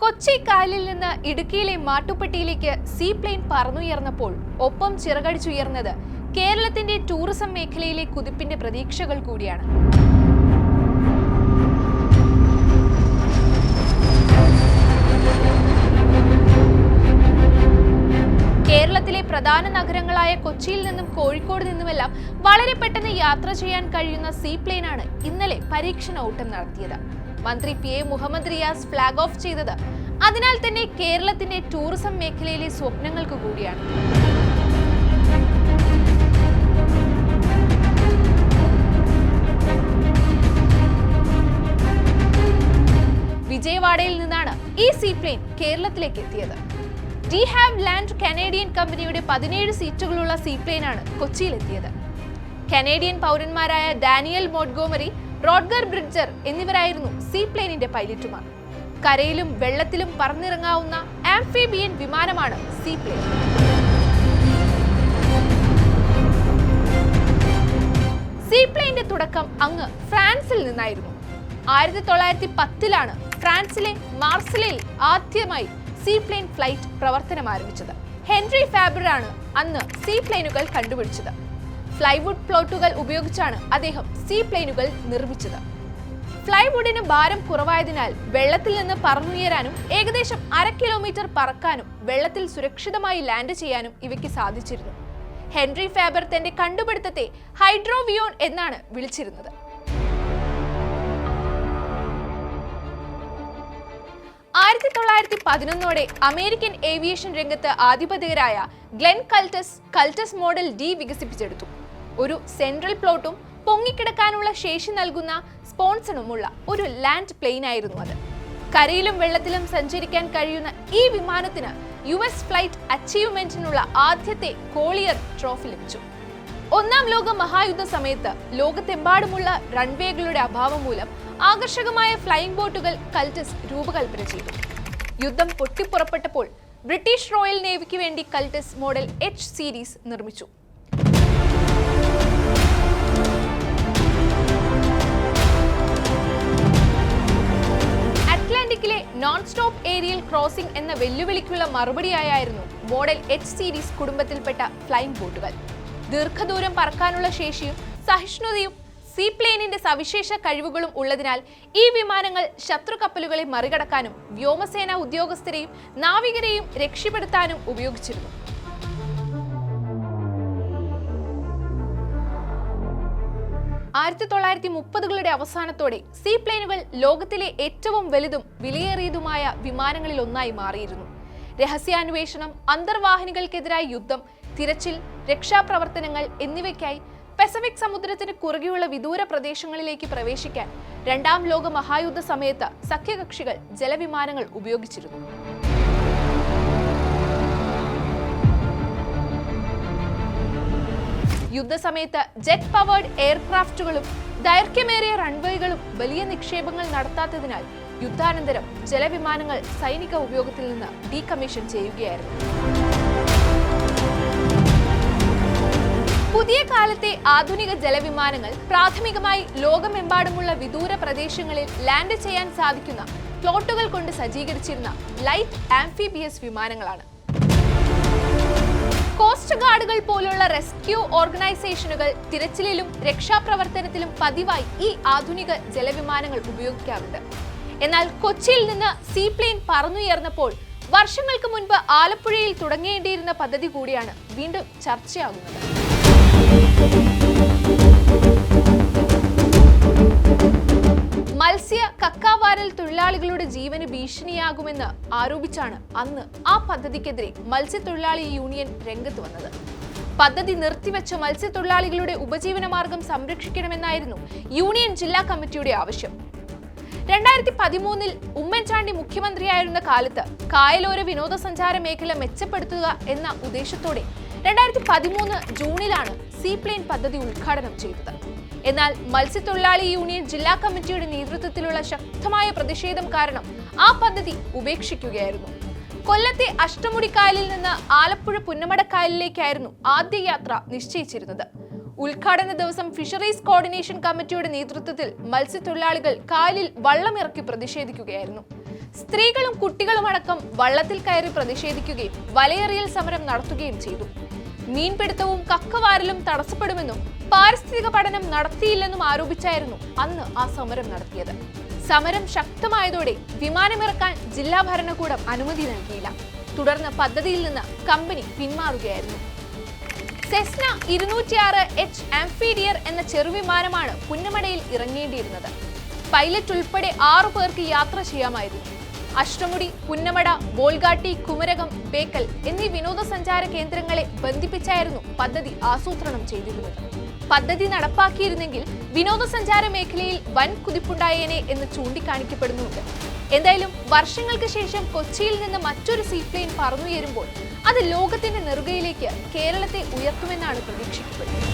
കൊച്ചി കായലിൽ നിന്ന് ഇടുക്കിയിലെ മാട്ടുപ്പെട്ടിയിലേക്ക് സീപ്ലെയിൻ പറന്നുയർന്നപ്പോൾ ഒപ്പം ചിറകടിച്ചുയർന്നത് കേരളത്തിന്റെ ടൂറിസം മേഖലയിലെ കുതിപ്പിന്റെ പ്രതീക്ഷകൾ കൂടിയാണ്. കേരളത്തിലെ പ്രധാന നഗരങ്ങളായ കൊച്ചിയിൽ നിന്നും കോഴിക്കോട് നിന്നുമെല്ലാം വളരെ പെട്ടെന്ന് യാത്ര ചെയ്യാൻ കഴിയുന്ന സീപ്ലെയിനാണ് ഇന്നലെ പരീക്ഷണ ഓട്ടം നടത്തിയത്. മന്ത്രി PA Muhammad Riyas flag off ചെയ്തത് അതിനാൽ തന്നെ കേരളത്തിന്റെ ടൂറിസം മേഖലയിലെ സ്വപ്നങ്ങൾക്ക് കൂടിയാണ്. വിജയവാഡയിൽ നിന്നാണ് ഈ സീപ്ലെയിൻ കേരളത്തിലേക്ക് എത്തിയത്. ഡി ഹാവ് ലാൻഡ് കനേഡിയൻ കമ്പനിയുടെ 17 സീറ്റുകളുള്ള സീപ്ലെയിനാണ് കൊച്ചിയിലെത്തിയത്. കനേഡിയൻ പൗരന്മാരായ ഡാനിയൽ മോഡ്ഗോമറി, റോഡ്ഗർ ബ്രിഡ്ജർ എന്നിവരായിരുന്നു സീപ്ലെയിനിന്റെ പൈലറ്റുമാർ. കരയിലും വെള്ളത്തിലും പറന്നിറങ്ങാവുന്ന ആംഫിബിയൻ വിമാനമാണ് സീപ്ലെയിൻ. സീപ്ലെയിന്റെ തുടക്കം അങ്ങ് ഫ്രാൻസിൽ നിന്നായിരുന്നു. 1910-ലാണ് ഫ്രാൻസിലെ മാർസിലയിൽ ആദ്യമായി സീപ്ലെയിൻ ഫ്ലൈറ്റ് പ്രവർത്തനം ആരംഭിച്ചത്. ഹെൻറി ഫാബറാണ് അന്ന് സീപ്ലെയിനുകൾ കണ്ടുപിടിച്ചത്. ഫ്ലൈവുഡ് പ്ലോട്ടുകൾ ഉപയോഗിച്ചാണ് അദ്ദേഹം സീപ്ലെയിനുകൾ നിർമ്മിച്ചത്. ഫ്ലൈവുഡിന് ഭാരം കുറവായതിനാൽ വെള്ളത്തിൽ നിന്ന് പറന്നുയരാനും ഏകദേശം 1/2 കിലോമീറ്റർ പറക്കാനും വെള്ളത്തിൽ സുരക്ഷിതമായി ലാൻഡ് ചെയ്യാനും ഇവയ്ക്ക് സാധിച്ചിരുന്നു. ഹെൻറി ഫാബർ തന്റെ കണ്ടുപിടുത്തത്തെ ഹൈഡ്രോവിയോൺ എന്നാണ് വിളിച്ചിരുന്നത്. 1911ഓടെ അമേരിക്കൻ ഏവിയേഷൻ രംഗത്ത് ആധിപത്യരായ ഗ്ലെൻ കൾട്ടസ് മോഡൽ D വികസിപ്പിച്ചെടുത്തു. ഒരു സെൻട്രൽ പ്ലോട്ടും പൊങ്ങിക്കിടക്കാനുള്ള ശേഷി നൽകുന്ന സ്പോൺസണുമുള്ള ഒരു ലാൻഡ് പ്ലെയിൻ ആയിരുന്നു അത്. കരയിലും വെള്ളത്തിലും സഞ്ചരിക്കാൻ കഴിയുന്ന ഈ വിമാനത്തിന് US ഫ്ലൈറ്റ് അച്ചീവ്മെന്റിനുള്ള ആദ്യത്തെ കോളിയർ ട്രോഫി ലഭിച്ചു. ഒന്നാം ലോക മഹായുദ്ധ സമയത്ത് ലോകത്തെമ്പാടുമുള്ള റൺവേകളുടെ അഭാവം മൂലം ആകർഷകമായ ഫ്ലൈയിംഗ് ബോട്ടുകൾ കൾട്ടസ് രൂപകൽപ്പന ചെയ്തു. യുദ്ധം പൊട്ടിപ്പുറപ്പെട്ടപ്പോൾ ബ്രിട്ടീഷ് റോയൽ നേവിക്ക് വേണ്ടി കൾട്ടസ് മോഡൽ H സീരീസ് നിർമ്മിച്ചു. അറ്റ്ലാന്റിക്കിലെ നോൺ സ്റ്റോപ്പ് ഏരിയൽ ക്രോസിംഗ് എന്ന വെല്ലുവിളിക്കുള്ള മറുപടിയായിരുന്നു മോഡൽ H സീരീസ് കുടുംബത്തിൽപ്പെട്ട ഫ്ലൈയിംഗ് ബോട്ടുകൾ. ദീർഘദൂരം പറക്കാനുള്ള ശേഷിയും സഹിഷ്ണുതയും സീപ്ലെയിനിന്റെ സവിശേഷ കഴിവുകളും ഉള്ളതിനാൽ ഈ വിമാനങ്ങൾ ശത്രു കപ്പലുകളെ മറികടക്കാനും വ്യോമസേന ഉദ്യോഗസ്ഥരെയും നാവികരെയും രക്ഷപ്പെടുത്താനും ഉപയോഗിച്ചിരുന്നു. അവസാനത്തോടെ സീപ്ലെയിനുകൾ ലോകത്തിലെ ഏറ്റവും വലുതും വിലയേറിയതുമായ വിമാനങ്ങളിൽ ഒന്നായി മാറിയിരുന്നു. രഹസ്യാന്വേഷണം, അന്തർവാഹിനികൾക്കെതിരായ യുദ്ധം, തിരച്ചിൽ, രക്ഷാപ്രവർത്തനങ്ങൾ എന്നിവയ്ക്കായി പസഫിക് സമുദ്രത്തിന് കുറുകെയുള്ള വിദൂര പ്രദേശങ്ങളിലേക്ക് പ്രവേശിക്കാൻ രണ്ടാം ലോക മഹായുദ്ധ സമയത്ത് സഖ്യകക്ഷികൾ ജലവിമാനങ്ങൾ ഉപയോഗിച്ചിരുന്നു. യുദ്ധസമയത്ത് ജെറ്റ് പവേർഡ് എയർക്രാഫ്റ്റുകളും ദൈർഘ്യമേറിയ റൺവേകളും വലിയ നിക്ഷേപങ്ങൾ നടത്താത്തതിനാൽ യുദ്ധാനന്തരം ജലവിമാനങ്ങൾ സൈനിക ഉപയോഗത്തിൽ നിന്ന് ഡീകമ്മീഷൻ ചെയ്യുകയായിരുന്നു. പുതിയ കാലത്തെ ആധുനിക ജലവിമാനങ്ങൾ പ്രാഥമികമായി ലോകമെമ്പാടുമുള്ള വിദൂര പ്രദേശങ്ങളിൽ ലാൻഡ് ചെയ്യാൻ സാധിക്കുന്ന പ്ലോട്ടുകൾ കൊണ്ട് സജ്ജീകരിച്ചിരുന്ന ലൈറ്റ് ആംഫിബിയസ് വിമാനങ്ങളാണ്. കോസ്റ്റ് ഗാർഡുകൾ പോലുള്ള റെസ്ക്യൂ ഓർഗനൈസേഷനുകൾ തിരച്ചിലിലും രക്ഷാപ്രവർത്തനത്തിലും പതിവായി ഈ ആധുനിക ജലവിമാനങ്ങൾ ഉപയോഗിക്കാറുണ്ട്. എന്നാൽ കൊച്ചിയിൽ നിന്ന് സീപ്ലെയിൻ പറന്നുയർന്നപ്പോൾ വർഷങ്ങൾക്ക് മുൻപ് ആലപ്പുഴയിൽ തുടങ്ങേണ്ടിയിരുന്ന പദ്ധതി കൂടിയാണ് വീണ്ടും ചർച്ചയാകുന്നത്. മത്സ്യ കക്കാവാരൽ തൊഴിലാളികളുടെ ജീവന് ഭീഷണിയാകുമെന്ന് ആരോപിച്ചാണ് അന്ന് ആ പദ്ധതിക്കെതിരെ മത്സ്യത്തൊഴിലാളി യൂണിയൻ രംഗത്ത് വന്നത്. പദ്ധതി നിർത്തിവെച്ച മത്സ്യത്തൊഴിലാളികളുടെ ഉപജീവനമാർഗം സംരക്ഷിക്കണമെന്നായിരുന്നു യൂണിയൻ ജില്ലാ കമ്മിറ്റിയുടെ ആവശ്യം. 2013-ൽ ഉമ്മൻചാണ്ടി മുഖ്യമന്ത്രിയായിരുന്ന കാലത്ത് കായലോര വിനോദസഞ്ചാര മേഖല മെച്ചപ്പെടുത്തുക എന്ന ഉദ്ദേശത്തോടെ 2013 ജൂണിലാണ് സീപ്ലെയിൻ പദ്ധതി ഉദ്ഘാടനം ചെയ്തത്. എന്നാൽ മത്സ്യത്തൊഴിലാളി യൂണിയൻ ജില്ലാ കമ്മിറ്റിയുടെ നേതൃത്വത്തിലുള്ള ശക്തമായ പ്രതിഷേധം കാരണം ആ പദ്ധതി ഉപേക്ഷിക്കുകയായിരുന്നു. കൊല്ലത്തെ അഷ്ടമുടിക്കായലിൽ നിന്ന് ആലപ്പുഴ പുന്നമടക്കായലിലേക്കായിരുന്നു ആദ്യ യാത്ര നിശ്ചയിച്ചിരുന്നത്. ഉദ്ഘാടന ദിവസം ഫിഷറീസ് കോർഡിനേഷൻ കമ്മിറ്റിയുടെ നേതൃത്വത്തിൽ മത്സ്യത്തൊഴിലാളികൾ കായലിൽ വള്ളമിറക്കി പ്രതിഷേധിക്കുകയായിരുന്നു. സ്ത്രീകളും കുട്ടികളും അടക്കം വള്ളത്തിൽ കയറി പ്രതിഷേധിക്കുകയും വലയെറിയൽ സമരം നടത്തുകയും ചെയ്തു. മീൻപിടുത്തവും കക്കവാരലും തടസ്സപ്പെടുമെന്നും പാരിസ്ഥിതിക പഠനം നടത്തിയില്ലെന്നും ആരോപിച്ചായിരുന്നു അന്ന് ആ സമരം നടത്തിയത്. സമരം ശക്തമായതോടെ വിമാനമിറക്കാൻ ജില്ലാ ഭരണകൂടം അനുമതി നൽകിയില്ല. തുടർന്ന് പദ്ധതിയിൽ നിന്ന് കമ്പനി പിന്മാറുകയായിരുന്നു. സെസ്ന 206H ആംഫീഡിയർ എന്ന ചെറുവിമാനമാണ് പുന്നമടയിൽ ഇറങ്ങേണ്ടിയിരുന്നത്. പൈലറ്റ് ഉൾപ്പെടെ 6 പേർക്ക് യാത്ര ചെയ്യാമായിരുന്നു. അഷ്ടമുടി, പുന്നമട, ബോൾഗാട്ടി, കുമരകം, ബേക്കൽ എന്നീ വിനോദസഞ്ചാര കേന്ദ്രങ്ങളെ ബന്ധിപ്പിച്ചായിരുന്നു പദ്ധതി ആസൂത്രണം ചെയ്തിരുന്നത്. പദ്ധതി നടപ്പാക്കിയിരുന്നെങ്കിൽ വിനോദസഞ്ചാര മേഖലയിൽ വൻ കുതിപ്പുണ്ടായേനെ എന്ന് ചൂണ്ടിക്കാണിക്കപ്പെടുന്നുണ്ട്. എന്തായാലും വർഷങ്ങൾക്ക് ശേഷം കൊച്ചിയിൽ നിന്ന് മറ്റൊരു സീപ്ലെയിൻ പറന്നുയരുമ്പോൾ അത് ലോകത്തിന്റെ നെറുകയിലേക്ക് കേരളത്തെ ഉയർത്തുമെന്നാണ് പ്രതീക്ഷിക്കപ്പെടുന്നത്.